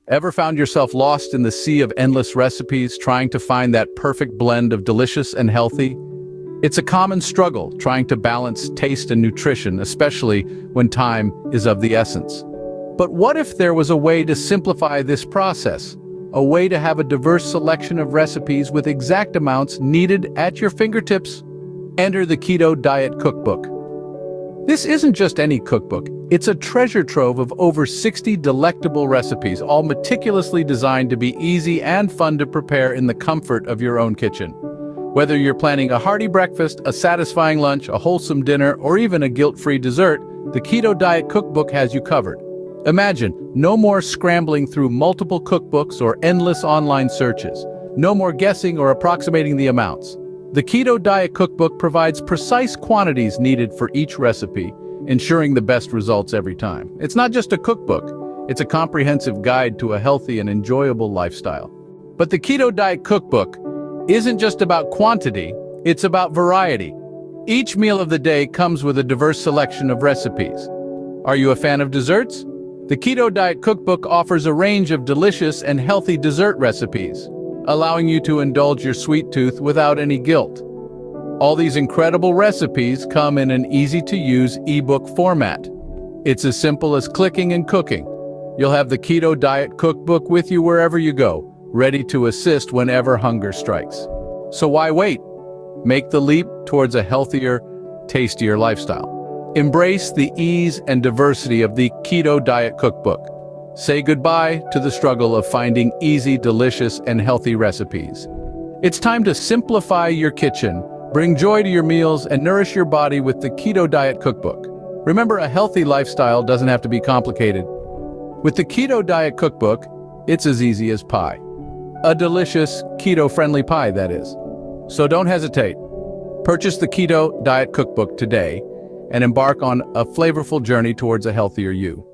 Ever found yourself lost in the sea of endless recipes, trying to find that perfect blend of delicious and healthy? It's a common struggle trying to balance taste and nutrition, especially when time is of the essence. But what if there was a way to simplify this process? A way to have a diverse selection of recipes with exact amounts needed at your fingertips? Enter the Keto Diet Cookbook. This isn't just any cookbook, it's a treasure trove of over 60 delectable recipes, all meticulously designed to be easy and fun to prepare in the comfort of your own kitchen. Whether you're planning a hearty breakfast, a satisfying lunch, a wholesome dinner, or even a guilt-free dessert, the Keto Diet Cookbook has you covered. Imagine, no more scrambling through multiple cookbooks or endless online searches. No more guessing or approximating the amounts. The Keto Diet Cookbook provides precise quantities needed for each recipe, ensuring the best results every time. It's not just a cookbook, it's a comprehensive guide to a healthy and enjoyable lifestyle. But the Keto Diet Cookbook isn't just about quantity, it's about variety. Each meal of the day comes with a diverse selection of recipes. Are you a fan of desserts? The Keto Diet Cookbook offers a range of delicious and healthy dessert recipes, allowing you to indulge your sweet tooth without any guilt. All these incredible recipes come in an easy-to-use ebook format. It's as simple as clicking and cooking. You'll have the Keto Diet Cookbook with you wherever you go, ready to assist whenever hunger strikes. So why wait? Make the leap towards a healthier, tastier lifestyle. Embrace the ease and diversity of the Keto Diet Cookbook. Say goodbye to the struggle of finding easy, delicious, and healthy recipes. It's time to simplify your kitchen, bring joy to your meals, and nourish your body with the Keto Diet Cookbook. Remember, a healthy lifestyle doesn't have to be complicated. With the Keto Diet Cookbook, it's as easy as pie. A delicious, keto-friendly pie, that is. So don't hesitate. Purchase the Keto Diet Cookbook today and embark on a flavorful journey towards a healthier you.